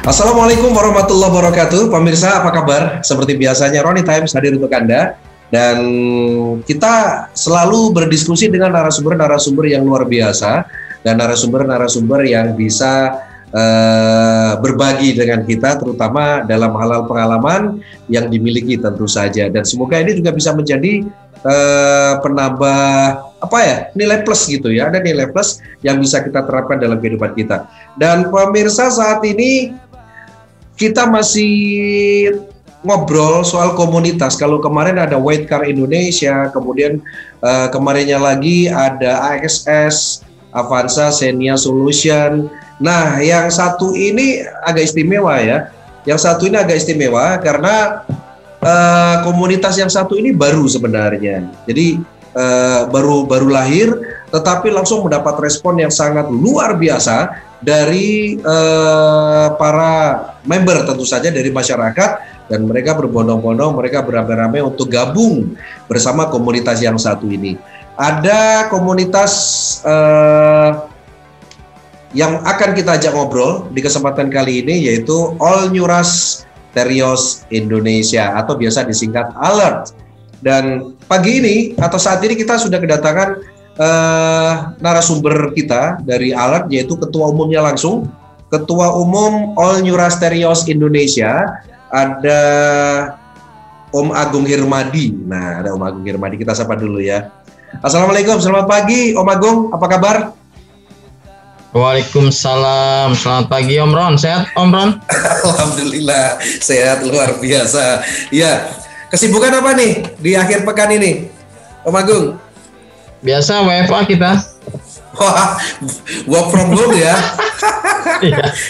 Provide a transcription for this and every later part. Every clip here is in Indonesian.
Assalamualaikum warahmatullahi wabarakatuh. Pemirsa, apa kabar? Seperti biasanya Roni Times hadir untuk Anda. Dan kita selalu berdiskusi dengan narasumber-narasumber yang luar biasa dan narasumber-narasumber yang bisa berbagi dengan kita, terutama dalam hal-hal pengalaman yang dimiliki tentu saja. Dan semoga ini juga bisa menjadi penambah nilai plus gitu ya. Ada nilai plus yang bisa kita terapkan dalam kehidupan kita. Dan pemirsa, saat ini kita masih ngobrol soal komunitas. Kalau kemarin ada White Car Indonesia, kemudian kemarinnya lagi ada AXS, Avanza Xenia Solution. Nah, yang satu ini agak istimewa ya. Yang satu ini agak istimewa karena komunitas yang satu ini baru sebenarnya. Jadi baru lahir, tetapi langsung mendapat respon yang sangat luar biasa dari para member, tentu saja dari masyarakat, dan mereka berbondong-bondong, mereka beramai-ramai untuk gabung bersama komunitas yang satu ini. Ada komunitas yang akan kita ajak ngobrol di kesempatan kali ini, yaitu All New Rush Terios Indonesia atau biasa disingkat ALERT. Dan pagi ini atau saat ini kita sudah kedatangan narasumber kita dari ALERT, yaitu ketua umumnya langsung, ketua umum All New Rush Terios Indonesia, ada Om Agung Hirmadi. Nah, ada Om Agung Hirmadi, kita sapa dulu ya. Assalamualaikum, selamat pagi Om Agung, apa kabar? Waalaikumsalam, selamat pagi Om Ron, sehat Om Ron? Alhamdulillah, sehat luar biasa. Ya, kesibukan apa nih di akhir pekan ini, Om Agung? Biasa WFA kita. Wah, work from home ya?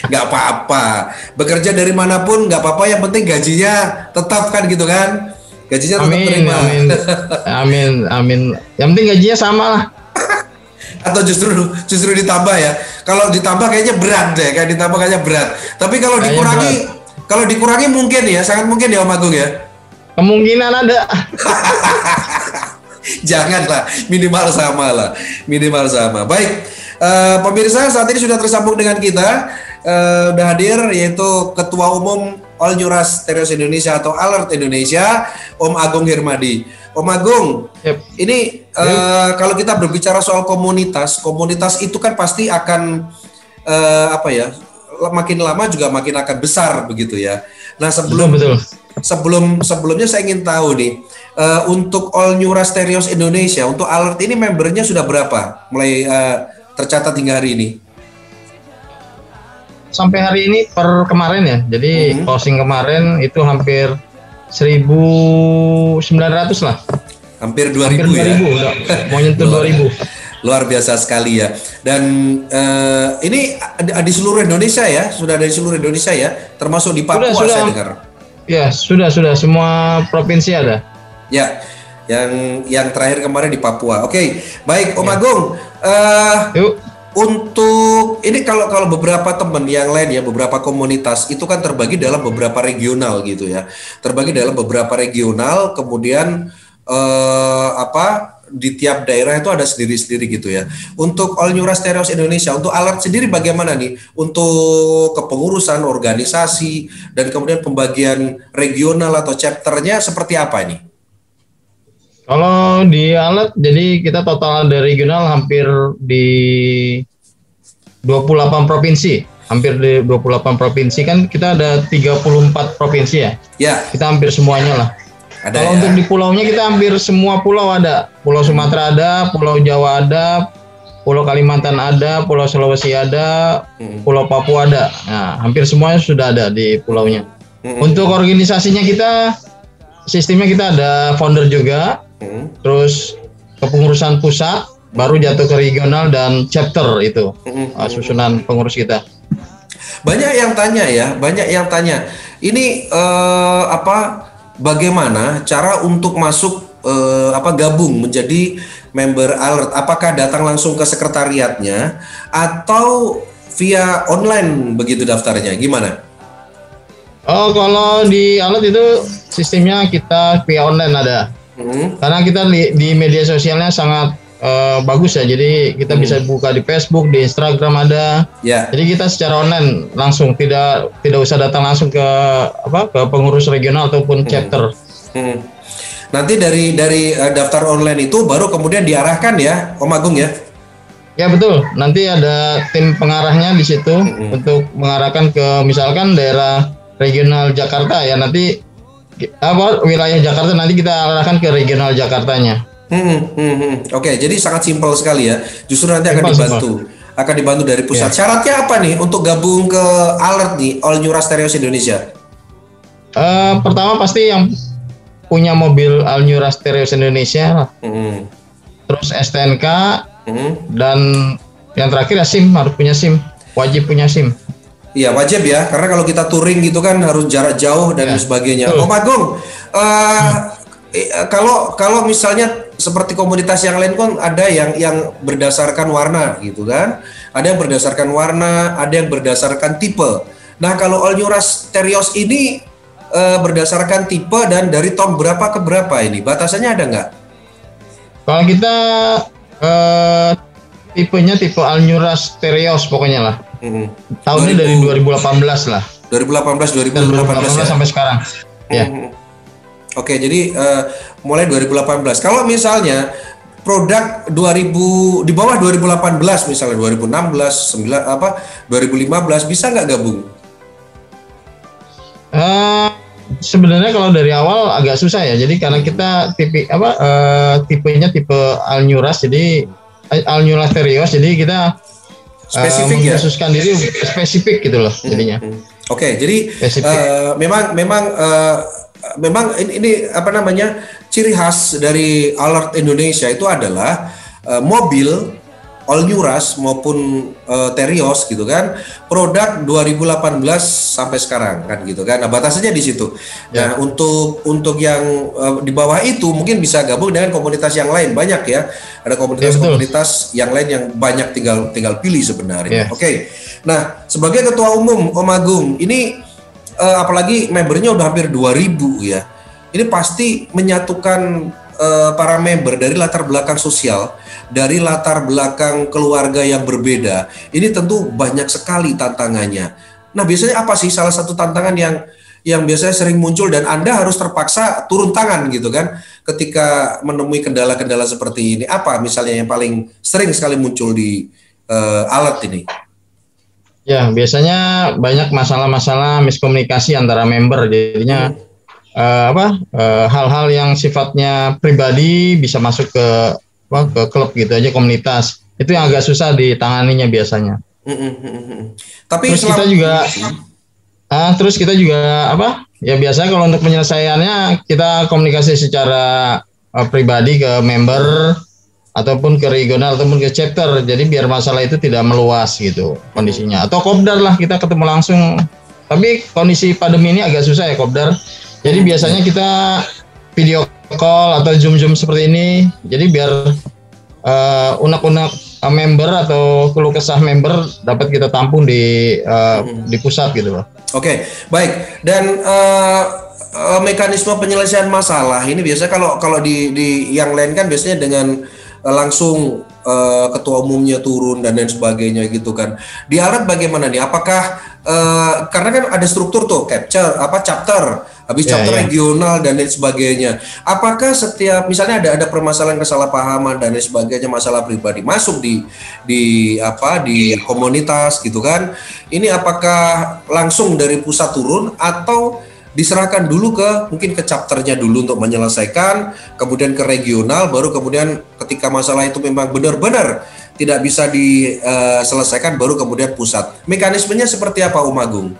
Nggak apa-apa, bekerja dari manapun nggak apa-apa, yang penting gajinya tetap kan gitu kan? Gajinya tetap terima. Amin. Yang penting gajinya sama lah. Atau justru ditambah ya? Kalau ditambah kayaknya berat deh, Tapi kalau dikurangi mungkin ya, sangat mungkin ya Om Agung ya. Kemungkinan ada. Janganlah, minimal sama. Baik, pemirsa, saat ini sudah tersambung dengan kita, udah hadir, yaitu Ketua Umum All New Rush Terios Indonesia atau ALERT Indonesia, Om Agung Hirmadi. Om Agung, ini kalau kita berbicara soal komunitas itu kan pasti akan makin lama juga makin akan besar begitu ya. Nah, sebelumnya saya ingin tahu nih, untuk All New Rush Terios Indonesia, untuk ALERT ini membernya sudah berapa mulai tercatat hingga hari ini? Sampai hari ini per kemarin ya, jadi closing kemarin itu hampir 1.900 lah. Hampir 2.000 ya? Udah, mau nyentuh 2.000. Luar biasa sekali ya. Dan ini di seluruh Indonesia ya? Sudah dari seluruh Indonesia ya? Termasuk di Papua saya dengar. Ya, sudah semua provinsi ada. Ya, yang terakhir kemarin di Papua. Oke, baik Om Agung. Untuk ini kalau beberapa teman yang lain ya, beberapa komunitas itu kan terbagi dalam beberapa regional gitu ya. Kemudian di tiap daerah itu ada sendiri-sendiri gitu ya. Untuk All New Rush Terios Indonesia, untuk ALERT sendiri bagaimana nih? Untuk kepengurusan organisasi dan kemudian pembagian regional atau chapternya seperti apa ini? Kalau di ALERT, jadi kita total ada regional hampir di 28 provinsi. Hampir di 28 provinsi, kan kita ada 34 provinsi ya? Ya. Kita hampir semuanya lah. Kalau untuk di pulaunya kita hampir semua pulau ada. Pulau Sumatera ada, Pulau Jawa ada, Pulau Kalimantan ada, Pulau Sulawesi ada, Pulau Papua ada. Nah, hampir semuanya sudah ada di pulaunya. Untuk organisasinya kita, sistemnya kita ada founder juga, terus kepengurusan pusat, baru jatuh ke regional dan chapter itu, susunan pengurus kita. Banyak yang tanya. Ini bagaimana cara untuk masuk gabung menjadi member ALERT? Apakah datang langsung ke sekretariatnya atau via online begitu daftarnya? Gimana? Oh, kalau di ALERT itu sistemnya kita via online ada. Karena kita di media sosialnya sangat bagus ya. Jadi kita bisa buka di Facebook, di Instagram ada. Jadi kita secara online langsung, tidak usah datang langsung ke pengurus regional ataupun chapter. Nanti dari daftar online itu baru kemudian diarahkan ya, Om Agung ya? Ya betul. Nanti ada tim pengarahnya di situ untuk mengarahkan ke misalkan daerah regional Jakarta ya, nanti wilayah Jakarta nanti kita arahkan ke regional Jakartanya. Oke, jadi sangat simpel sekali ya. Justru nanti akan dibantu dari pusat. Syaratnya apa nih untuk gabung ke Alert nih, All New Rush Terios Indonesia? Pertama pasti yang punya mobil All New Rush Terios Indonesia lah. Terus STNK. Dan yang terakhir ya SIM, harus punya SIM, wajib punya SIM. Iya wajib ya, karena kalau kita touring gitu kan harus jarak jauh dan sebagainya. Om Agung, kalau misalnya seperti komunitas yang lain kan ada yang berdasarkan warna gitu kan, ada yang berdasarkan warna, ada yang berdasarkan tipe. Nah kalau All New Rush Terios ini berdasarkan tipe dan dari tahun berapa ke berapa ini, batasannya ada nggak? Kalau kita tipenya tipe All New Rush Terios pokoknya lah. Tahunnya dari 2018 lah. 2018 ya? Sampai sekarang. Ya. Oke, jadi mulai 2018. Kalau misalnya produk 2000 di bawah 2018 misalnya 2016, 2015 bisa nggak gabung? Sebenarnya kalau dari awal agak susah ya. Jadi karena kita tipenya tipe All New Rush, jadi All New Rush Terios, jadi kita spesifik mengkhususkan diri spesifik gitu loh jadinya. Oke, jadi memang ini apa namanya, ciri khas dari Alert Indonesia itu adalah mobil All New Rush maupun Terios gitu kan, produk 2018 sampai sekarang kan gitu kan. Nah batasannya di situ. Nah untuk yang di bawah itu mungkin bisa gabung dengan komunitas yang lain, banyak ya. Ada komunitas yang lain yang banyak, tinggal pilih sebenarnya. Oke. Nah sebagai ketua umum Om Agung ini apalagi membernya udah hampir 2000 ya. Ini pasti menyatukan para member dari latar belakang sosial, dari latar belakang keluarga yang berbeda. Ini tentu banyak sekali tantangannya. Nah, biasanya apa sih salah satu tantangan yang biasanya sering muncul dan Anda harus terpaksa turun tangan gitu kan ketika menemui kendala-kendala seperti ini? Apa misalnya yang paling sering sekali muncul di Alert ini? Ya, biasanya banyak masalah-masalah miskomunikasi antara member, jadinya hal-hal yang sifatnya pribadi bisa masuk ke klub gitu aja, komunitas. Itu yang agak susah ditanganinya biasanya. Tapi terus kita juga ya biasanya kalau untuk penyelesaiannya kita komunikasi secara pribadi ke member ataupun ke regional ataupun ke chapter. Jadi biar masalah itu tidak meluas gitu kondisinya. Atau kopdar lah, kita ketemu langsung. Tapi kondisi pandemi ini agak susah ya kopdar. Jadi biasanya kita video call atau zoom seperti ini. Jadi biar unek-unek member atau keluh kesah member dapat kita tampung di pusat gitu loh. Oke, baik. Dan mekanisme penyelesaian masalah ini biasanya kalau di yang lain kan biasanya dengan langsung ketua umumnya turun dan lain sebagainya gitu kan. Di Alert bagaimana nih? Apakah karena kan ada struktur tuh chapter, habis chapter regional dan lain sebagainya. Apakah setiap misalnya ada permasalahan kesalahpahaman dan lain sebagainya, masalah pribadi masuk di komunitas gitu kan? Ini apakah langsung dari pusat turun atau diserahkan dulu mungkin ke chapternya dulu untuk menyelesaikan, kemudian ke regional, baru kemudian ketika masalah itu memang benar-benar tidak bisa diselesaikan, baru kemudian pusat. Mekanismenya seperti apa, Om Agung?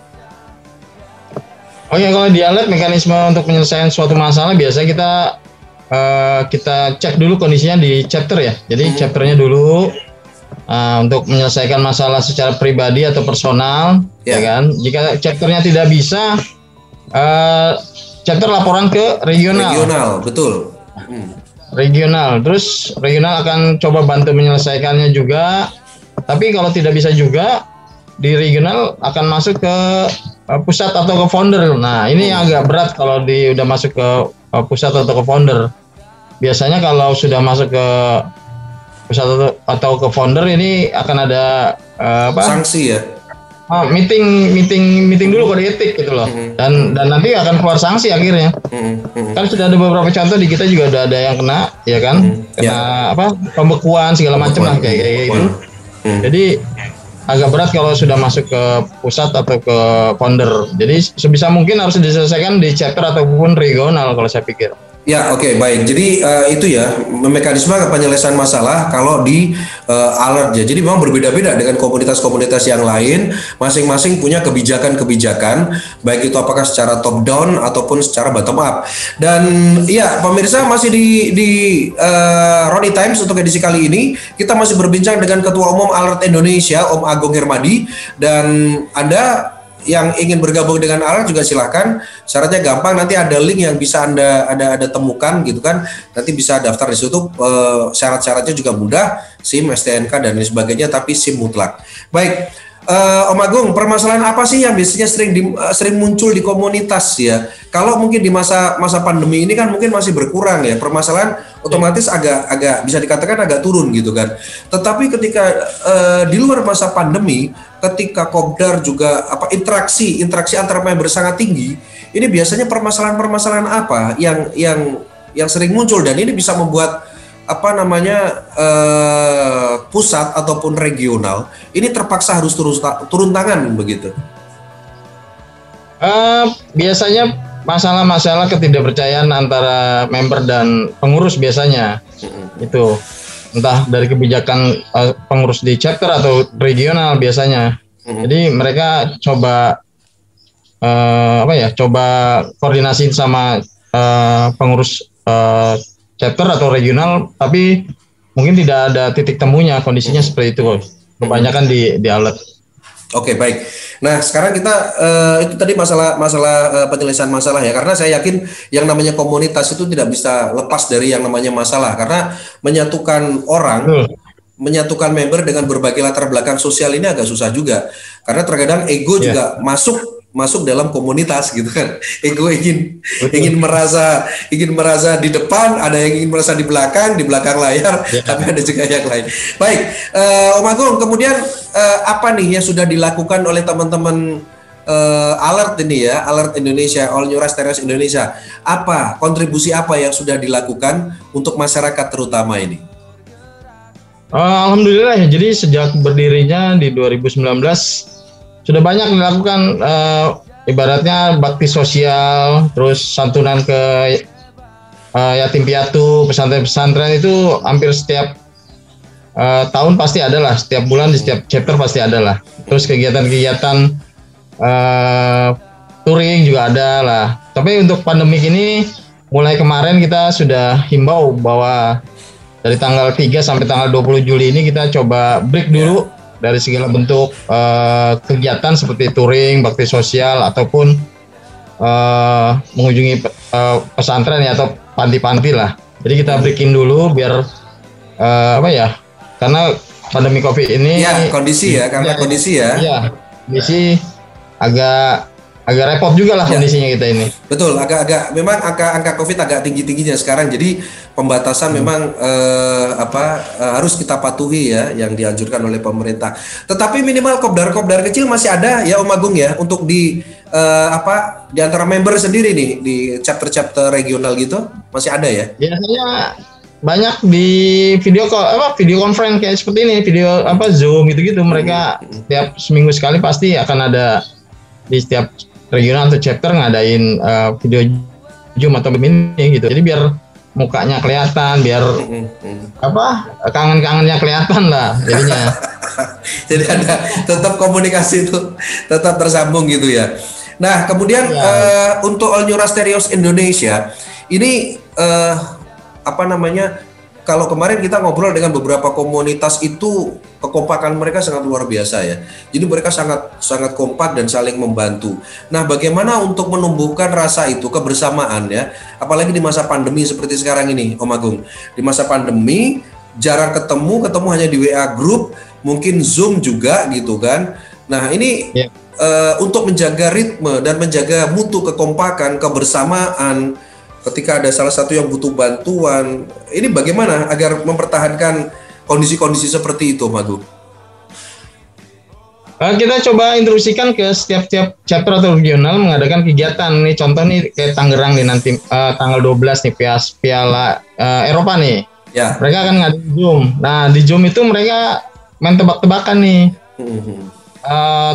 Oke, kalau di Alert mekanisme untuk penyelesaian suatu masalah biasa kita cek dulu kondisinya di chapter ya. Jadi chapternya dulu untuk menyelesaikan masalah secara pribadi atau personal, ya kan. Jika chapternya tidak bisa, chapter laporan ke regional. Regional, betul. Regional, terus regional akan coba bantu menyelesaikannya juga. Tapi kalau tidak bisa juga, di regional akan masuk ke pusat atau ke founder. Nah, ini yang agak berat kalau udah masuk ke pusat atau ke founder. Biasanya kalau sudah masuk ke pusat atau ke founder ini akan ada sanksi ya. Meeting dulu kode etik gitu loh. Dan nanti akan keluar sanksi akhirnya. Kan sudah ada beberapa contoh di kita juga udah ada yang kena, ya kan? Kena pembekuan segala macam lah kayak gitu. Jadi agak berat kalau sudah masuk ke pusat atau ke founder. Jadi sebisa mungkin harus diselesaikan di chapter ataupun regional kalau saya pikir. Ya, oke, baik. Jadi itu ya mekanisme penyelesaian masalah kalau di alert ya. Jadi memang berbeda-beda dengan komunitas-komunitas yang lain. Masing-masing punya kebijakan-kebijakan, baik itu apakah secara top down ataupun secara bottom up. Dan ya, pemirsa masih di Roni Times untuk edisi kali ini kita masih berbincang dengan Ketua Umum Alert Indonesia, Om Agung Hermadi. Dan Anda yang ingin bergabung dengan Alert juga silahkan, syaratnya gampang, nanti ada link yang bisa Anda temukan gitu kan, nanti bisa daftar di situ, syarat-syaratnya juga mudah, SIM, STNK dan lain sebagainya, tapi SIM mutlak. Baik, Om Agung, permasalahan apa sih yang biasanya sering muncul di komunitas ya? Kalau mungkin di masa pandemi ini kan mungkin masih berkurang ya, permasalahan otomatis agak bisa dikatakan agak turun gitu kan. Tetapi ketika di luar masa pandemi, ketika Kopdar juga interaksi antara member sangat tinggi, ini biasanya permasalahan apa yang sering muncul, dan ini bisa membuat pusat ataupun regional ini terpaksa harus turun tangan begitu. Biasanya masalah-masalah ketidakpercayaan antara member dan pengurus biasanya itu entah dari kebijakan pengurus di chapter atau regional biasanya. Jadi mereka coba coba koordinasi sama pengurus chapter atau regional, tapi mungkin tidak ada titik temunya, kondisinya seperti itu kebanyakan di alert. Oke, baik. Nah, sekarang kita itu tadi masalah penyelesaian masalah ya, karena saya yakin yang namanya komunitas itu tidak bisa lepas dari yang namanya masalah, karena menyatukan orang, menyatukan member dengan berbagai latar belakang sosial ini agak susah juga, karena terkadang ego juga masuk dalam komunitas gitu kan. Ego ingin merasa di depan, ada yang ingin merasa di belakang layar, tapi ada juga yang lain. Baik, Om Agung, kemudian apa nih yang sudah dilakukan oleh teman-teman Alert ini ya, Alert Indonesia, All New Rush Teras Indonesia? Kontribusi apa yang sudah dilakukan untuk masyarakat terutama ini? Alhamdulillah ya, jadi sejak berdirinya di 2019 sudah banyak dilakukan, ibaratnya bakti sosial, terus santunan ke yatim piatu, pesantren-pesantren itu hampir setiap tahun pasti ada lah, setiap bulan di setiap chapter pasti ada lah. Terus kegiatan-kegiatan touring juga ada lah. Tapi untuk pandemik ini mulai kemarin kita sudah himbau bahwa dari tanggal 3 sampai tanggal 20 Juli ini kita coba break dulu dari segala bentuk kegiatan seperti touring, bakti sosial ataupun mengunjungi pesantren ya, atau panti-panti lah. Jadi kita breakin dulu biar karena pandemi Covid ini kondisi agak repot juga lah kondisinya kita ini. Betul, memang angka Covid agak tinggi-tingginya sekarang. Jadi pembatasan memang harus kita patuhi ya, yang dianjurkan oleh pemerintah. Tetapi minimal kopdar kecil masih ada ya Om Agung ya, untuk di antara member sendiri nih di chapter regional gitu masih ada ya? Biasanya banyak di video conference kayak seperti ini, video Zoom gitu-gitu. Mereka setiap seminggu sekali pasti akan ada di setiap regional atau chapter ngadain video Zoom atau ini gitu. Jadi biar mukanya kelihatan, biar kangen-kangennya kelihatan lah jadinya. Jadi ada tetap komunikasi itu tetap tersambung gitu ya. Nah, kemudian untuk All New Rush Teras Indonesia ini kalau kemarin kita ngobrol dengan beberapa komunitas itu, kekompakan mereka sangat luar biasa ya. Jadi mereka sangat kompak dan saling membantu. Nah, bagaimana untuk menumbuhkan rasa itu, kebersamaan ya, apalagi di masa pandemi seperti sekarang ini, Om Agung. Di masa pandemi jarang ketemu hanya di WA group, mungkin Zoom juga gitu kan. Nah, ini untuk menjaga ritme dan menjaga mutu kekompakan, kebersamaan ketika ada salah satu yang butuh bantuan, ini bagaimana agar mempertahankan kondisi-kondisi seperti itu, Om Agung? Kita coba instruksikan ke setiap chapter atau regional mengadakan kegiatan. Nih contoh nih kayak Tangerang nih nanti tanggal 12 nih Piala Eropa nih. Ya. Mereka akan ngadain Zoom. Nah di Zoom itu mereka main tebak-tebakan nih.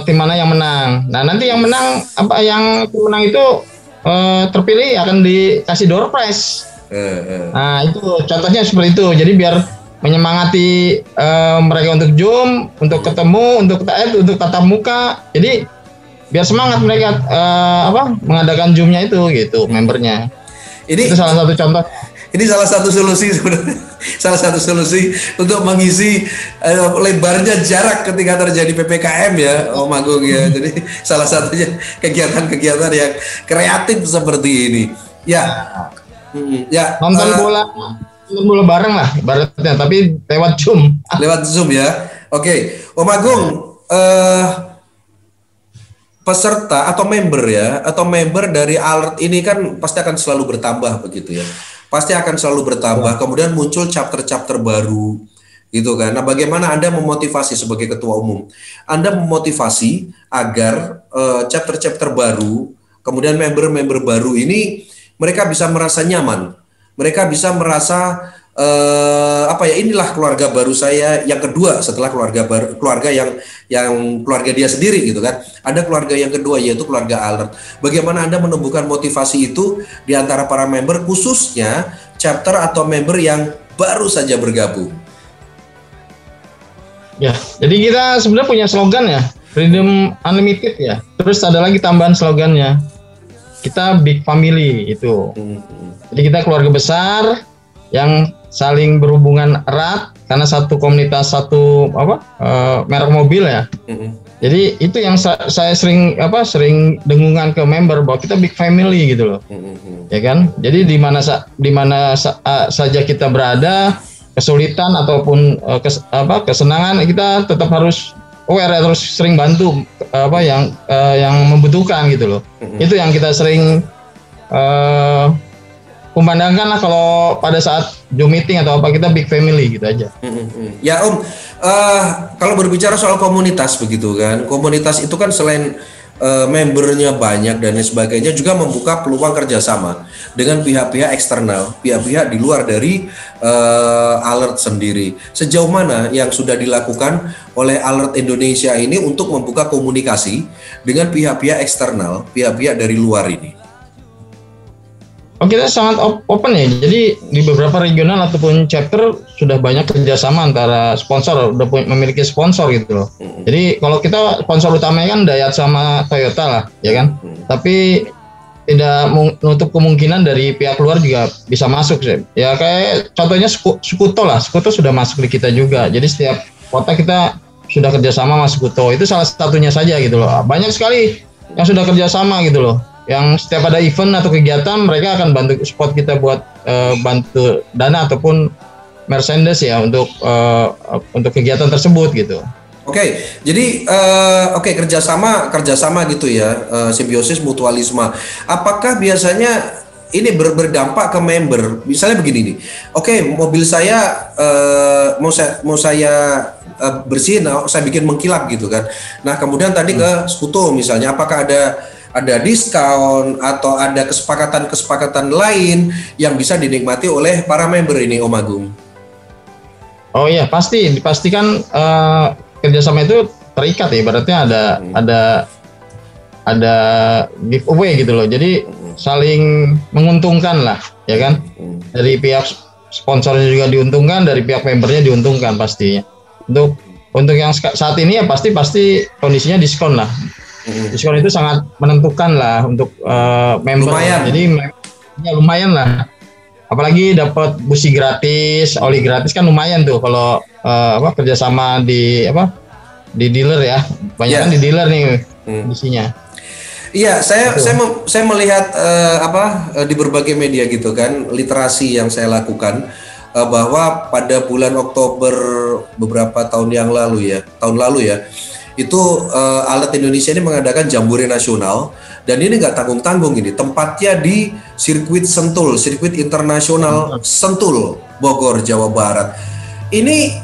Tim mana yang menang. Nah nanti yang menang tim menang itu terpilih akan dikasih door prize. Nah itu contohnya seperti itu. Jadi biar menyemangati mereka untuk Zoom, untuk ketemu, untuk tatap muka. Jadi biar semangat mereka mengadakan Zoom-nya itu gitu membernya. Itu salah satu contoh. Ini salah satu solusi sebenarnya. Salah satu solusi untuk mengisi lebarnya jarak ketika terjadi PPKM ya, Om Agung ya. Jadi salah satunya kegiatan-kegiatan yang kreatif seperti ini. Ya. Nonton bola bareng lah ibaratnya, tapi lewat Zoom. Lewat Zoom ya. Oke, Om Agung, peserta atau member dari alert ini kan pasti akan selalu bertambah begitu ya. Pasti akan selalu bertambah. Kemudian muncul chapter-chapter baru gitu kan. Nah, bagaimana Anda memotivasi sebagai ketua umum? Anda memotivasi agar chapter-chapter baru, kemudian member-member baru ini mereka bisa merasa nyaman. Mereka bisa merasa inilah keluarga baru saya yang kedua setelah keluarga yang keluarga dia sendiri gitu kan. Ada keluarga yang kedua yaitu keluarga alert. Bagaimana Anda menumbuhkan motivasi itu di antara para member, khususnya chapter atau member yang baru saja bergabung? Ya, jadi kita sebenarnya punya slogan ya, Freedom Unlimited ya. Terus ada lagi tambahan slogannya, kita big family itu. Jadi kita keluarga besar yang saling berhubungan erat karena satu komunitas, satu merek mobil ya. Jadi itu yang saya sering dengungan ke member bahwa kita big family gitu loh. Ya kan? Jadi di mana saja kita berada, kesulitan ataupun kesenangan, kita tetap harus aware, terus sering bantu yang membutuhkan gitu loh. Itu yang kita sering kumandangkan lah kalau pada saat Zoom meeting atau kita big family gitu aja. Ya Om, kalau berbicara soal komunitas begitu kan, komunitas itu kan selain membernya banyak dan lain sebagainya juga membuka peluang kerjasama dengan pihak-pihak eksternal, pihak-pihak di luar dari Alert sendiri. Sejauh mana yang sudah dilakukan oleh Alert Indonesia ini untuk membuka komunikasi dengan pihak-pihak eksternal, pihak-pihak dari luar ini? Kita sangat open ya, jadi di beberapa regional ataupun chapter sudah banyak kerjasama antara sponsor, udah memiliki sponsor gitu loh. Jadi kalau kita sponsor utamanya kan Daihatsu sama Toyota lah, ya kan. Tapi tidak menutup kemungkinan dari pihak luar juga bisa masuk sih. Ya kayak contohnya Sekuto lah, Sekuto sudah masuk di kita juga. Jadi setiap kota kita sudah kerjasama sama Sekuto, itu salah satunya saja gitu loh. Banyak sekali yang sudah kerjasama gitu loh. Yang setiap ada event atau kegiatan mereka akan bantu support kita buat bantu dana ataupun merchandise ya untuk kegiatan tersebut gitu. Jadi kerjasama gitu ya, simbiosis mutualisme. Apakah biasanya ini berdampak ke member? Misalnya begini nih, mobil saya mau saya bersihin, saya bikin mengkilap gitu kan. Nah kemudian tadi ke Sekuto misalnya, apakah ada diskon atau ada kesepakatan lain yang bisa dinikmati oleh para member ini, Om Agung? Oh iya, dipastikan kerjasama itu terikat ya, berarti ada giveaway gitu loh. Jadi saling menguntungkan lah, ya kan? Dari pihak sponsornya juga diuntungkan, dari pihak membernya diuntungkan pastinya. Untuk yang saat ini ya pasti kondisinya diskon lah. Diskon itu sangat menentukan lah untuk member. Lumayan. Jadi ya lumayan lah. Apalagi dapat busi gratis, oli gratis kan lumayan tuh kalau kerjasama di dealer ya. Banyak kan di dealer nih businya. Iya, saya melihat di berbagai media gitu kan, literasi yang saya lakukan bahwa pada bulan Oktober beberapa tahun lalu ya. Itu Alert Indonesia ini mengadakan Jambore Nasional, dan ini nggak tanggung-tanggung, ini tempatnya di sirkuit Sentul, sirkuit internasional Sentul, Bogor, Jawa Barat. Ini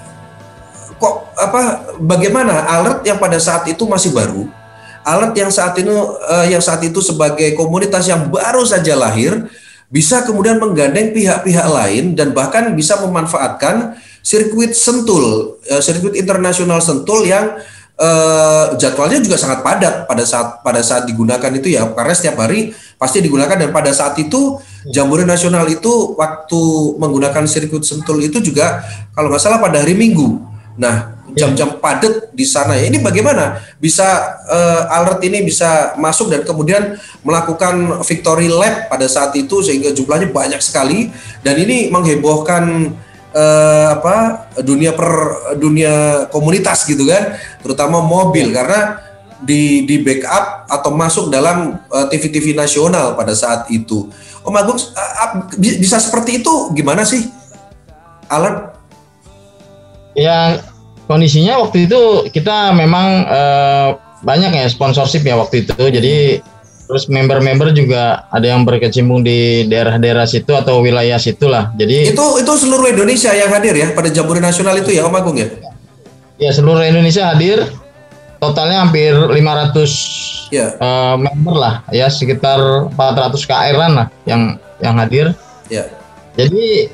bagaimana alert yang pada saat itu masih baru, alert yang saat itu sebagai komunitas yang baru saja lahir bisa kemudian menggandeng pihak-pihak lain dan bahkan bisa memanfaatkan sirkuit Sentul, sirkuit internasional Sentul yang jadwalnya juga sangat padat pada saat digunakan itu ya, karena setiap hari pasti digunakan. Dan pada saat itu Jambore Nasional itu waktu menggunakan sirkuit Sentul itu juga kalau nggak salah pada hari Minggu. Nah, jam-jam padat di sana ya. Ini bagaimana bisa alert ini bisa masuk dan kemudian melakukan victory lap pada saat itu sehingga jumlahnya banyak sekali, dan ini menghebohkan dunia komunitas gitu kan, terutama mobil karena di backup atau masuk dalam TV-TV nasional pada saat itu. Om Agung, bisa seperti itu gimana sih alert? Ya, kondisinya waktu itu kita memang banyak ya sponsorship ya waktu itu. Jadi terus member-member juga ada yang berkecimpung di daerah-daerah situ atau wilayah situlah. Jadi itu seluruh Indonesia yang hadir ya pada Jambore Nasional itu ya, Om Agung ya? Ya, seluruh Indonesia hadir. Totalnya hampir 500 member lah ya, sekitar 400 KR-an lah yang hadir. Ya. Jadi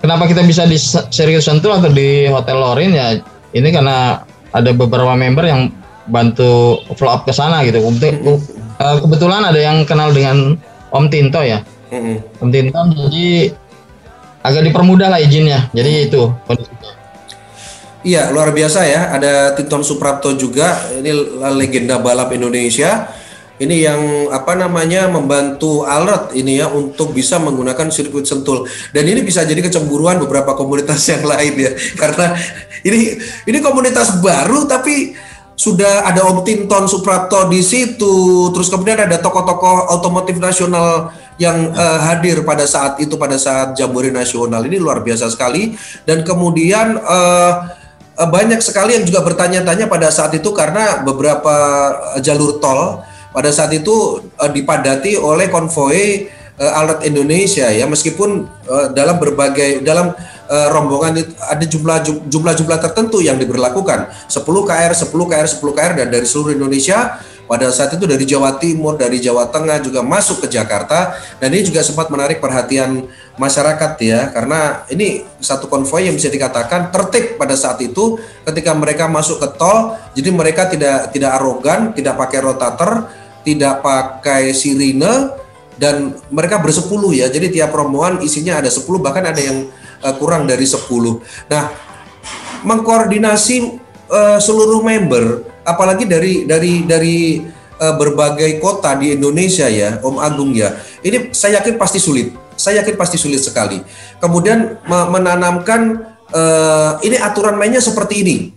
kenapa kita bisa di sirkuit Sentul atau di Hotel Lorin ya, ini karena ada beberapa member yang bantu follow up ke sana gitu. Kebetulan ada yang kenal dengan Om Tinto ya. Om Tinto, jadi agak dipermudah lah izinnya. Jadi itu kondisinya. Iya, luar biasa ya. Ada Tinton Suprapto juga, ini legenda balap Indonesia. Ini yang membantu alert ini ya untuk bisa menggunakan sirkuit Sentul. Dan ini bisa jadi kecemburuan beberapa komunitas yang lain ya. Karena ini komunitas baru tapi sudah ada Om Tinton Suprapto di situ. Terus kemudian ada tokoh-tokoh otomotif nasional yang hadir pada saat Jambore Nasional. Ini luar biasa sekali. Dan kemudian banyak sekali yang juga bertanya-tanya pada saat itu karena beberapa jalur tol pada saat itu dipadati oleh konvoi alert Indonesia ya, meskipun dalam rombongan itu ada jumlah tertentu yang diberlakukan 10 KR dan dari seluruh Indonesia. Pada saat itu dari Jawa Timur, dari Jawa Tengah juga masuk ke Jakarta, dan ini juga sempat menarik perhatian masyarakat ya, karena ini satu konvoi yang bisa dikatakan tertib pada saat itu ketika mereka masuk ke tol. Jadi mereka tidak arogan, tidak pakai rotator, tidak pakai sirine, dan mereka bersepuluh ya. Jadi tiap rombongan isinya ada 10, bahkan ada yang kurang dari 10. Nah, mengkoordinasi seluruh member, apalagi dari berbagai kota di Indonesia ya, Om Agung ya. Ini saya yakin pasti sulit. Saya yakin pasti sulit sekali. Kemudian menanamkan ini aturan mainnya seperti ini.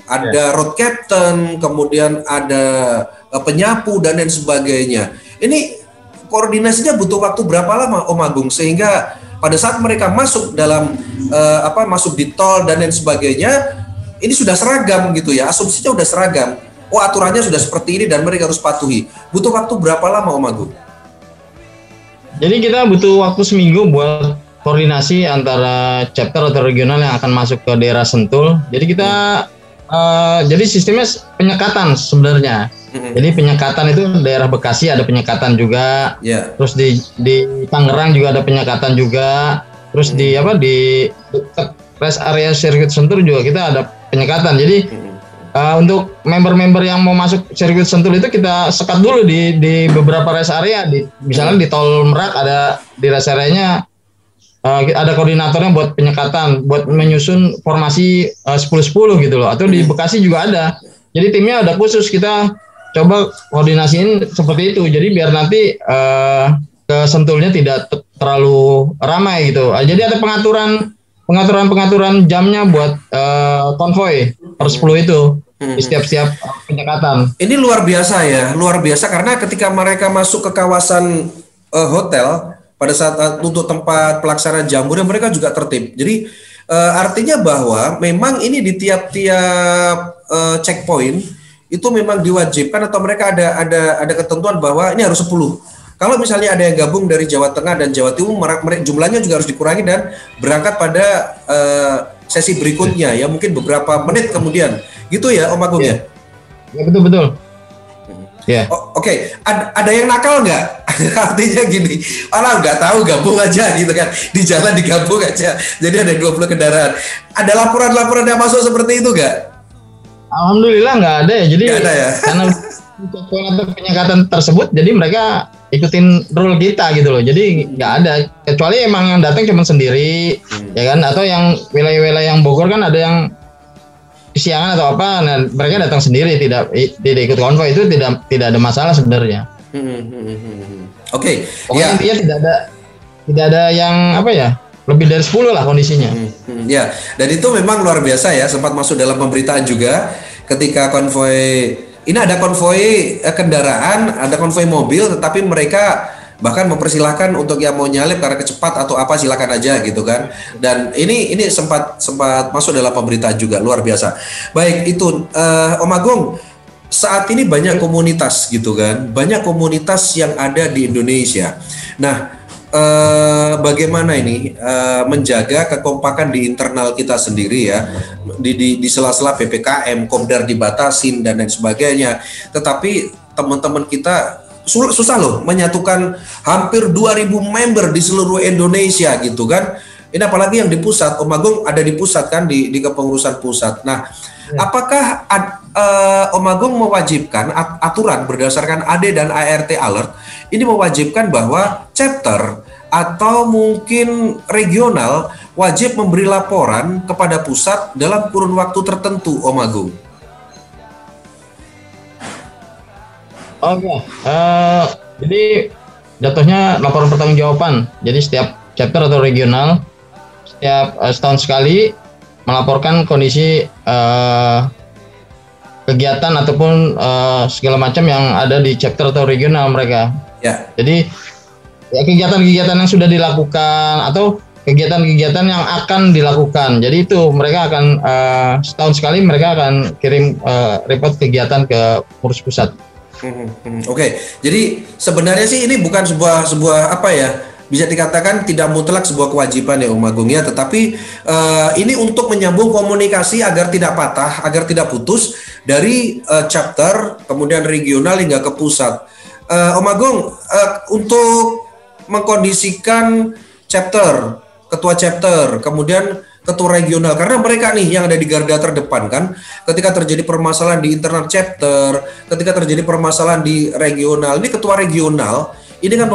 Ada road captain, kemudian ada penyapu dan lain sebagainya. Ini koordinasinya butuh waktu berapa lama, Om Agung, sehingga pada saat mereka masuk dalam masuk di tol dan lain sebagainya, ini sudah seragam gitu ya, asumsinya sudah seragam. Oh, aturannya sudah seperti ini dan mereka harus patuhi. Butuh waktu berapa lama, Om Agung? Jadi kita butuh waktu seminggu buat koordinasi antara chapter atau regional yang akan masuk ke daerah Sentul. Jadi kita jadi sistemnya penyekatan sebenarnya. Jadi penyekatan itu daerah Bekasi ada penyekatan juga. Terus di Tangerang juga ada penyekatan juga. Terus di dekat rest area sirkuit Sentul juga kita ada penyekatan. Jadi untuk member-member yang mau masuk sirkuit Sentul itu kita sekat dulu di beberapa rest area. Misalnya di Tol Merak ada di rest areanya ada koordinatornya buat penyekatan, buat menyusun formasi 10-10 gitu loh. Atau di Bekasi juga ada. Jadi timnya ada khusus, kita coba koordinasiin seperti itu. Jadi biar nanti ke Sentulnya tidak terlalu ramai gitu. Jadi ada pengaturan jamnya buat konvoi per 10 itu di setiap penyekatan. Ini luar biasa ya, luar biasa karena ketika mereka masuk ke kawasan hotel pada saat untuk tempat pelaksanaan Jambore, mereka juga tertib. Jadi artinya bahwa memang ini di tiap-tiap checkpoint itu memang diwajibkan atau mereka ada ketentuan bahwa ini harus 10. Kalau misalnya ada yang gabung dari Jawa Tengah dan Jawa Timur, jumlahnya juga harus dikurangi dan berangkat pada sesi berikutnya ya, mungkin beberapa menit kemudian gitu ya Om Agung ya? Ya betul. Yeah. Oke. Ada yang nakal nggak? Artinya gini, nggak tahu, gabung aja gitu kan, di jalan digabung aja, jadi ada 20 kendaraan. Ada laporan-laporan yang masuk seperti itu nggak? Alhamdulillah nggak ada ya, jadi nggak ada ya? Karena untuk penyekatan tersebut, jadi mereka ikutin rule kita gitu loh, jadi nggak ada, kecuali emang yang datang cuma sendiri, ya kan, atau yang wilayah-wilayah yang Bogor kan ada yang kesiangan atau apa, nah mereka datang sendiri, tidak ikut konvoy, itu tidak ada masalah sebenarnya. Oke. Pokoknya intinya tidak ada yang apa ya, lebih dari 10 lah kondisinya. Ya, dan itu memang luar biasa ya, sempat masuk dalam pemberitaan juga ketika konvoy ini, ada konvoy kendaraan, ada konvoy mobil, tetapi mereka bahkan mempersilahkan untuk yang mau nyalip karena kecepat atau apa, silakan aja gitu kan. Dan ini sempat masuk dalam pemberitaan juga, luar biasa. Baik, itu Om Agung, saat ini banyak komunitas gitu kan, banyak komunitas yang ada di Indonesia. Nah, bagaimana ini menjaga kekompakan di internal kita sendiri ya, di sela-sela PPKM, Kopdar dibatasin dan lain sebagainya. Tetapi teman-teman kita susah loh menyatukan hampir 2.000 member di seluruh Indonesia gitu kan. Ini apalagi yang di pusat, Om Agung ada di pusat kan, di kepengurusan pusat. Nah, apakah Om Agung mewajibkan aturan berdasarkan AD dan ART alert ini mewajibkan bahwa chapter atau mungkin regional wajib memberi laporan kepada pusat dalam kurun waktu tertentu, Om Agung? Oke, jadi jatuhnya laporan pertanggungjawaban. Jadi setiap chapter atau regional setiap setahun sekali melaporkan kondisi kegiatan ataupun segala macam yang ada di chapter atau regional mereka. Ya. Jadi ya kegiatan-kegiatan yang sudah dilakukan atau kegiatan-kegiatan yang akan dilakukan. Jadi itu mereka akan setahun sekali mereka akan kirim report kegiatan ke pengurus pusat. Oke. Jadi sebenarnya sih ini bukan sebuah apa ya, bisa dikatakan tidak mutlak sebuah kewajiban ya Om Agung ya, tetapi ini untuk menyambung komunikasi agar tidak patah, agar tidak putus dari chapter kemudian regional hingga ke pusat. Om Agung, untuk mengkondisikan chapter, ketua chapter, kemudian ketua regional, karena mereka nih yang ada di garda terdepan kan, ketika terjadi permasalahan di internal chapter, ketika terjadi permasalahan di regional, ini ketua regional ini kan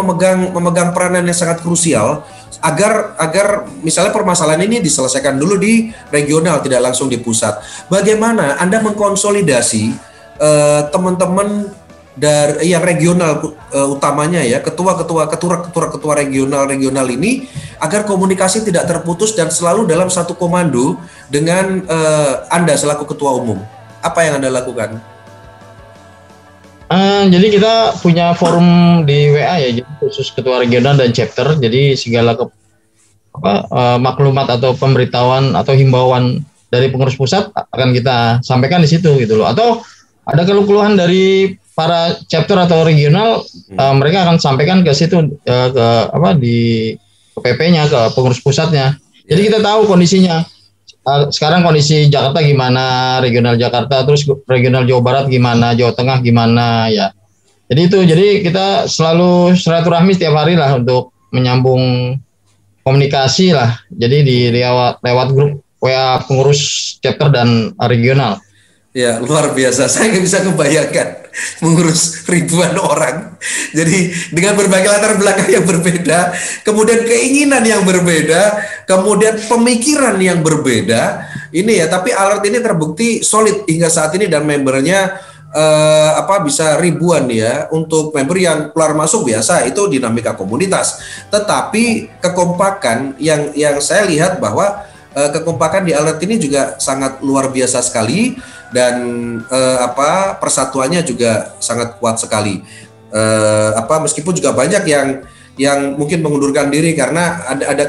memegang peranan yang sangat krusial agar misalnya permasalahan ini diselesaikan dulu di regional, tidak langsung di pusat. Bagaimana Anda mengkonsolidasi teman-teman dari yang regional utamanya ya, ketua regional ini agar komunikasi tidak terputus dan selalu dalam satu komando dengan Anda selaku ketua umum? Apa yang Anda lakukan? Jadi kita punya forum di WA ya, jadi khusus ketua regional dan chapter. Jadi segala maklumat atau pemberitahuan atau himbauan dari pengurus pusat akan kita sampaikan di situ gitu loh. Atau ada keluhan dari para chapter atau regional, mereka akan sampaikan ke situ di PP-nya, ke pengurus pusatnya. Jadi kita tahu kondisinya. Sekarang kondisi Jakarta gimana, regional Jakarta, terus regional Jawa Barat gimana, Jawa Tengah gimana ya. Jadi kita selalu silaturahmi setiap hari lah untuk menyambung komunikasi lah. Jadi lewat grup WA pengurus chapter dan regional. Ya, luar biasa. Saya nggak bisa kebayangkan mengurus ribuan orang. Jadi dengan berbagai latar belakang yang berbeda, kemudian keinginan yang berbeda, kemudian pemikiran yang berbeda. Ini ya, tapi alert ini terbukti solid hingga saat ini dan membernya bisa ribuan ya. Untuk member yang keluar masuk biasa itu dinamika komunitas. Tetapi kekompakan yang saya lihat bahwa kekompakan di alert ini juga sangat luar biasa sekali. Dan persatuannya juga sangat kuat sekali. Meskipun juga banyak yang mungkin mengundurkan diri karena ada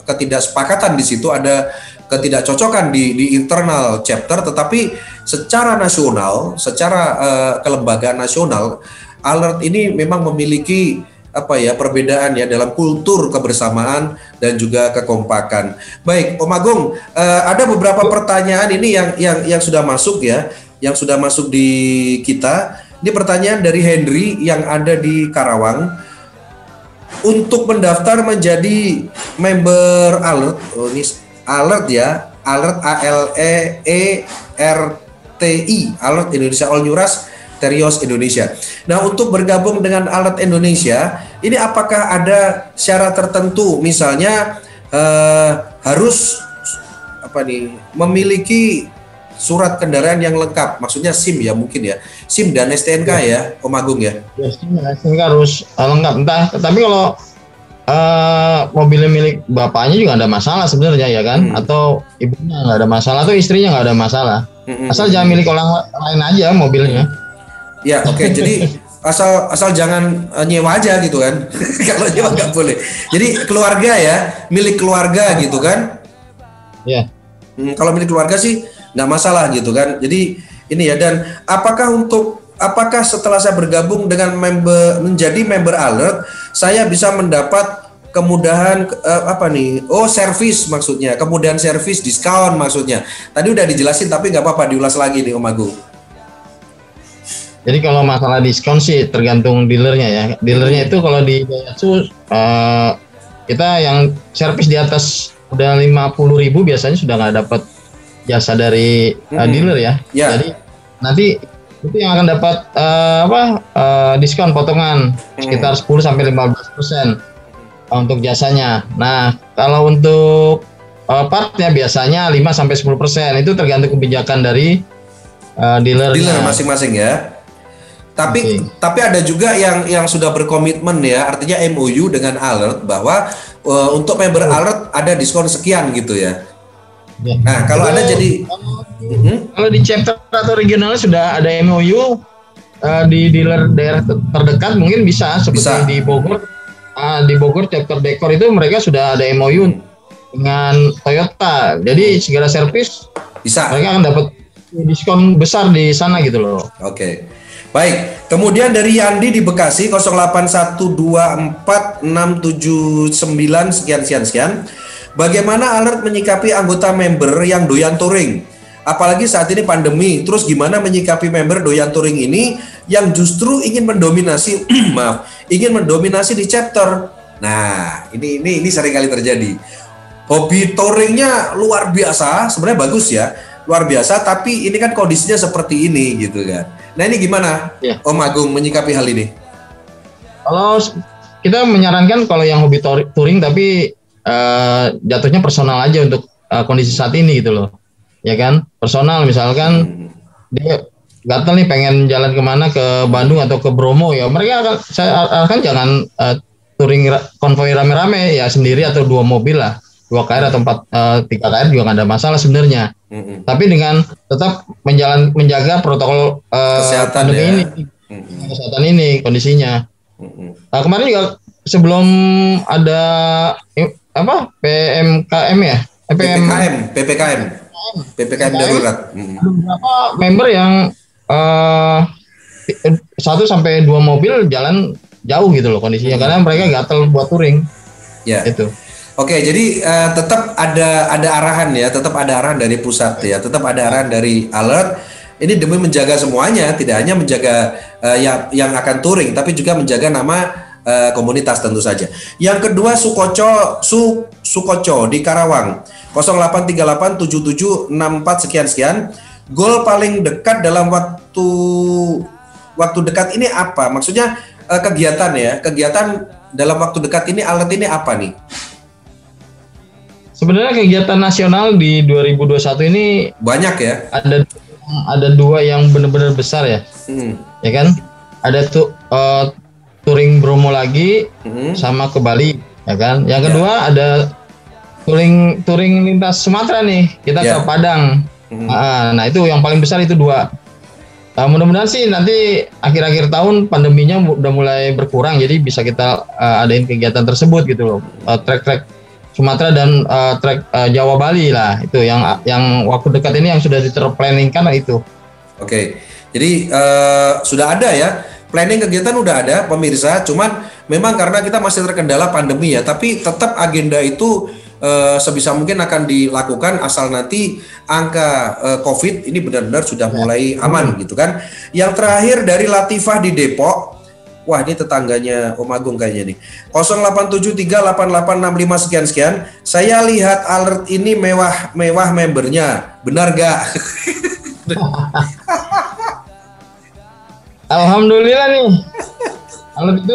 ketidaksepakatan di situ, ada ketidakcocokan di internal chapter, tetapi secara nasional, secara kelembagaan nasional, alert ini memang memiliki perbedaan ya dalam kultur kebersamaan dan juga kekompakan. Baik, Om Agung, ada beberapa pertanyaan ini yang sudah masuk ya, yang sudah masuk di kita. Ini pertanyaan dari Henry yang ada di Karawang. Untuk mendaftar menjadi member Alert, ini Alert ya, Alert ALEERTI, Alert Indonesia All New Rush Terios Indonesia. Nah, untuk bergabung dengan Alert Indonesia, ini apakah ada syarat tertentu? Misalnya harus memiliki surat kendaraan yang lengkap, maksudnya SIM ya mungkin ya, SIM dan STNK ya, Om Agung ya. Ya, SIM dan STNK harus lengkap. Tapi kalau mobilnya milik bapaknya juga ada masalah sebenarnya ya kan, atau ibunya nggak ada masalah, atau istrinya nggak ada masalah, asal jangan milik orang lain aja mobilnya. Ya, oke. Jadi asal jangan nyewa aja gitu kan. Kalau nyewa nggak boleh. Jadi keluarga ya, milik keluarga gitu kan. Ya. Kalau milik keluarga sih nggak masalah gitu kan. Jadi ini ya, dan apakah setelah saya bergabung dengan menjadi member Alert, saya bisa mendapat kemudahan servis maksudnya, kemudahan servis, diskon maksudnya. Tadi udah dijelasin tapi nggak apa-apa diulas lagi nih Om Agung. Jadi kalau masalah diskon sih tergantung dealernya ya. Dealernya itu kalau di Daihatsu kita yang servis di atas udah 50.000 biasanya sudah nggak dapat jasa dari dealer ya. Jadi nanti itu yang akan dapat diskon potongan sekitar 10-15% untuk jasanya. Nah, kalau untuk partnya biasanya 5-10%, itu tergantung kebijakan dari dealer masing-masing ya. Tapi ada juga yang sudah berkomitmen ya, artinya MOU dengan Alert bahwa untuk member Alert ada diskon sekian gitu ya. Nah, kalau ada jadi kalau di chapter atau regional sudah ada MOU di dealer daerah terdekat mungkin bisa seperti di Bogor. Di Bogor chapter Dekor itu mereka sudah ada MOU dengan Toyota. Jadi segala servis mereka akan dapat diskon besar di sana gitu loh. Oke. Baik, kemudian dari Yandi di Bekasi 081246799 sekian. Bagaimana Alert menyikapi anggota member yang doyan touring? Apalagi saat ini pandemi. Terus gimana menyikapi member doyan touring ini yang justru ingin mendominasi ingin mendominasi di chapter. Nah, ini sering kali terjadi. Hobi touringnya luar biasa, sebenarnya bagus ya. Luar biasa, tapi ini kan kondisinya seperti ini gitu kan. Nah, ini gimana Om Agung menyikapi hal ini? Kalau kita menyarankan kalau yang hobi touring tapi jatuhnya personal aja untuk kondisi saat ini gitu loh. Ya kan? Personal misalkan dia gatel nih pengen jalan kemana, ke Bandung atau ke Bromo ya. Mereka akan jangan touring konvoi rame-rame ya, sendiri atau 2 mobil lah. 2 KR atau 3 KR juga nggak ada masalah sebenarnya. Tapi dengan tetap menjaga protokol kesehatan ini, kesehatan ini kondisinya. Kemarin juga sebelum ada PMKM ya, PPKM darurat. Ada beberapa member yang 1-2 mobil jalan jauh gitu loh kondisinya, karena mereka gatel buat touring. Ya. Itu. Oke, jadi tetap ada arahan ya, tetap ada arahan dari pusat ya, tetap ada arahan dari Alert. Ini demi menjaga semuanya, tidak hanya menjaga yang akan touring, tapi juga menjaga nama komunitas tentu saja. Yang kedua Sukoco di Karawang 08387764 sekian. Goal paling dekat dalam waktu dekat ini apa? Maksudnya kegiatan dalam waktu dekat ini Alert ini apa nih? Sebenarnya kegiatan nasional di 2021 ini banyak ya. Ada 2 yang benar-benar besar ya. Ya kan? Ada touring Bromo lagi sama ke Bali, ya kan? Yang kedua ada touring lintas Sumatera nih. Kita ke Padang. Nah, itu yang paling besar itu 2. Mudah-mudahan sih nanti akhir-akhir tahun pandeminya udah mulai berkurang, jadi bisa kita adain kegiatan tersebut gitu loh. Trek-trek Sumatera dan trek Jawa Bali lah, itu yang waktu dekat ini yang sudah diterplanningkan itu. Oke, jadi sudah ada ya planning kegiatan udah ada pemirsa, cuman memang karena kita masih terkendala pandemi ya, tapi tetap agenda itu sebisa mungkin akan dilakukan asal nanti angka COVID ini benar-benar sudah mulai aman gitu kan. Yang terakhir dari Latifah di Depok. Wah, ini tetangganya Om Agung kayaknya nih. 08738865 sekian-sekian. Saya lihat alert ini mewah membernya. Benar gak? Alhamdulillah nih. Alert itu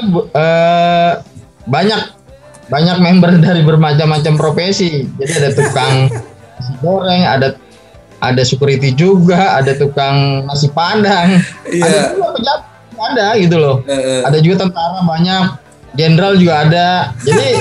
banyak member dari bermacam-macam profesi. Jadi ada tukang nasi goreng, ada security juga, ada tukang nasi padang, ada juga pejabat ada gitu loh. Ada juga tentara banyak, jenderal juga ada. Jadi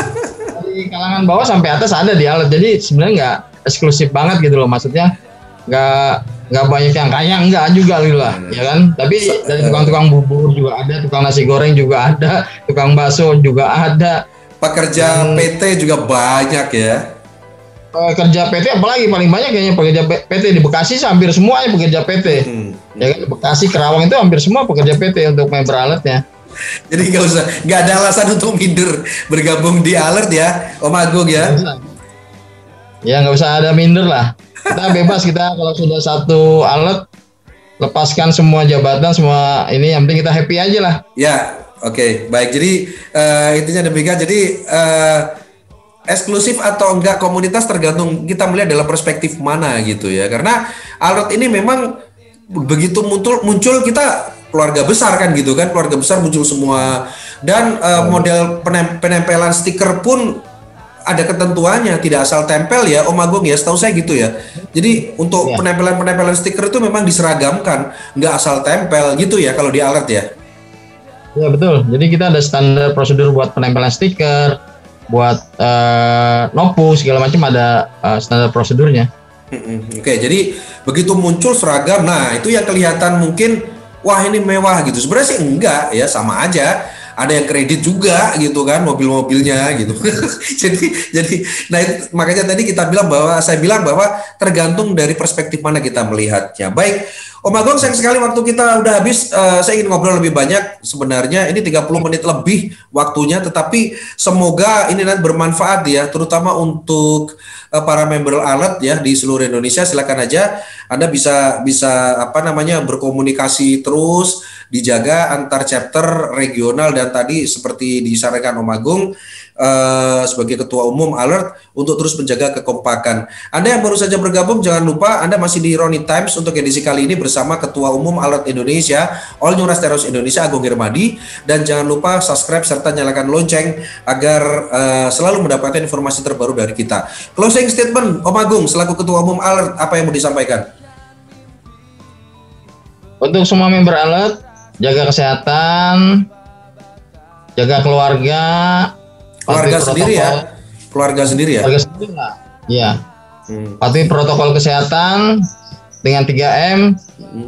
dari kalangan bawah sampai atas ada di alert. Jadi sebenarnya nggak eksklusif banget gitu loh. Maksudnya nggak banyak yang kaya, enggak juga gitu lah, ya kan. Tapi dari tukang-tukang bubur juga ada, tukang nasi goreng juga ada, tukang bakso juga ada. Pekerja PT juga banyak ya. Pekerja PT apalagi paling banyak kayaknya pekerja PT di Bekasi hampir semuanya pekerja PT. Ya kan, Bekasi, Kerawang itu hampir semua pekerja PT untuk member alertnya. Jadi nggak ada alasan untuk minder bergabung di alert ya, Om Agung ya. Ya nggak usah ada minder lah. Kita bebas, kita kalau sudah satu alert lepaskan semua jabatan, semua ini, yang penting kita happy aja lah. Ya, oke, baik. Jadi intinya demikian. Jadi eksklusif atau enggak komunitas tergantung kita melihat dalam perspektif mana gitu ya. Karena alert ini memang begitu muncul kita keluarga besar kan gitu kan, keluarga besar muncul semua, dan model penempelan stiker pun ada ketentuannya, tidak asal tempel ya Om Agung ya, setahu saya gitu ya. Jadi untuk penempelan stiker itu memang diseragamkan, nggak asal tempel gitu ya kalau di alert ya. Ya betul, jadi kita ada standar prosedur buat penempelan stiker, buat nopu segala macam, ada standar prosedurnya. Oke, jadi begitu muncul seragam, nah itu yang kelihatan mungkin wah ini mewah gitu. Sebenarnya sih enggak ya, sama aja. Ada yang kredit juga gitu kan, mobil-mobilnya gitu. jadi nah makanya tadi saya bilang bahwa tergantung dari perspektif mana kita melihatnya. Baik, Om Agung, sayang sekali waktu kita udah habis. Saya ingin ngobrol lebih banyak sebenarnya. Ini 30 menit lebih waktunya, tetapi semoga ini nanti bermanfaat ya, terutama untuk para member alert ya di seluruh Indonesia. Silakan aja Anda bisa berkomunikasi terus, dijaga antar chapter regional, dan tadi seperti disarankan Om Agung sebagai Ketua Umum Alert untuk terus menjaga kekompakan. Anda yang baru saja bergabung, jangan lupa Anda masih di Roni Times untuk edisi kali ini bersama Ketua Umum Alert Indonesia, All New Teros Indonesia, Agung Hermadi. Dan jangan lupa subscribe serta nyalakan lonceng agar selalu mendapatkan informasi terbaru dari kita. Closing statement Om Agung selaku Ketua Umum Alert, apa yang mau disampaikan? Untuk semua member Alert, jaga kesehatan, jaga keluarga sendiri ya. Keluarga sendiri ya. Keluarga sendiri lah. Iya. Patuhi protokol kesehatan dengan 3M.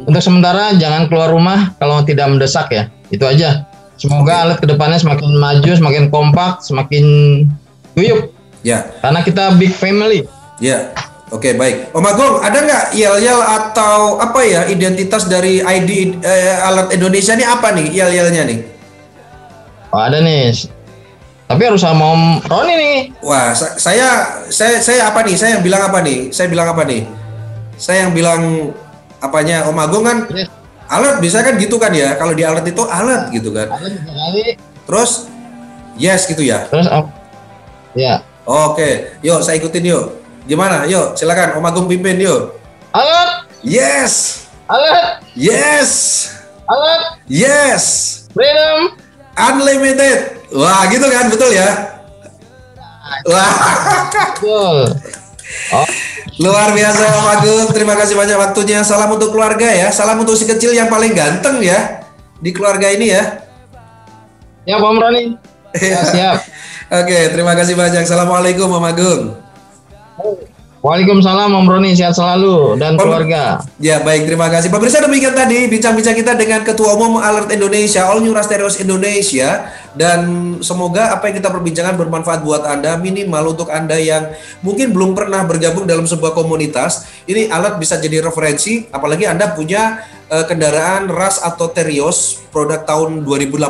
Untuk sementara jangan keluar rumah kalau tidak mendesak ya. Itu aja. Semoga Alert kedepannya semakin maju, semakin kompak, semakin guyup. Ya. Karena kita big family. Ya. Oke, baik. Om Agung, ada nggak yel-yel atau apa ya identitas dari ID Alert Indonesia ini, apa nih yel-yelnya nih? Oh, ada nih. Tapi harus sama Om Roni nih. Wah, saya apa nih? Saya yang bilang apa nih? Saya yang bilang apanya Om Agung kan? Yes. Alert bisa kan gitu kan ya? Kalau di alert itu alert gitu kan? Alert kali. Terus yes gitu ya? Terus ya. Oke, yuk saya ikutin yuk. Gimana? Yuk, silakan Om Agung pimpin yuk. Alert. Yes. Alert. Yes. Alert. Yes. Freedom. Unlimited. Wah, gitu kan, betul ya? Wah. Betul. Oh. Luar biasa Om Agung, terima kasih banyak waktunya. Salam untuk keluarga ya, salam untuk si kecil yang paling ganteng ya di keluarga ini ya. Ya, Om Roni. Siap. Oke, terima kasih banyak. Assalamualaikum Om Agung. Waalaikumsalam Om Roni, sehat selalu dan keluarga. Ya baik, terima kasih. Pemirsa, demikian tadi bincang-bincang kita dengan Ketua Umum Alert Indonesia, All New Teros Indonesia. Dan semoga apa yang kita perbincangkan bermanfaat buat Anda, minimal untuk Anda yang mungkin belum pernah bergabung dalam sebuah komunitas. Ini Alert bisa jadi referensi, apalagi Anda punya kendaraan Rush atau Terios produk tahun 2018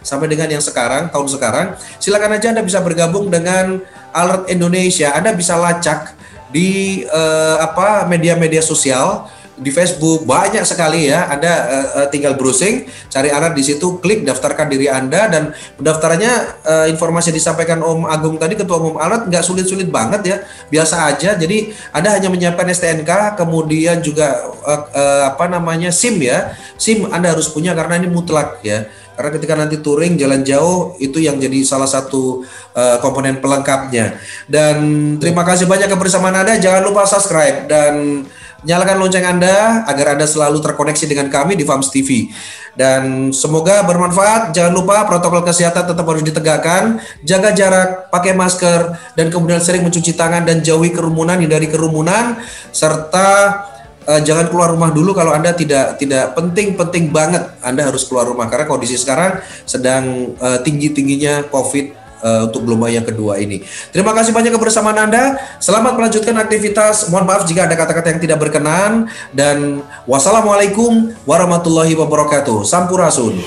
sampai dengan yang sekarang, tahun sekarang, silakan aja Anda bisa bergabung dengan Alert Indonesia. Anda bisa lacak di media-media sosial. Di Facebook banyak sekali ya, Anda tinggal browsing, cari Alert di situ, klik daftarkan diri Anda, dan pendaftarannya informasi disampaikan Om Agung tadi, Ketua Umum Alert, nggak sulit-sulit banget ya, biasa aja. Jadi Anda hanya menyiapkan STNK, kemudian juga SIM ya, SIM Anda harus punya karena ini mutlak ya. Karena ketika nanti touring jalan jauh itu yang jadi salah satu komponen pelengkapnya. Dan terima kasih banyak kebersamaan Anda. Jangan lupa subscribe dan nyalakan lonceng Anda agar Anda selalu terkoneksi dengan kami di FAMS TV. Dan semoga bermanfaat. Jangan lupa protokol kesehatan tetap harus ditegakkan, jaga jarak, pakai masker, dan kemudian sering mencuci tangan dan jauhi kerumunan, hindari kerumunan, serta jangan keluar rumah dulu kalau Anda tidak penting banget Anda harus keluar rumah, karena kondisi sekarang sedang tinggi-tingginya COVID untuk gelombang yang kedua ini. Terima kasih banyak kebersamaan Anda. Selamat melanjutkan aktivitas. Mohon maaf jika ada kata-kata yang tidak berkenan, dan wassalamualaikum warahmatullahi wabarakatuh. Sampurasun.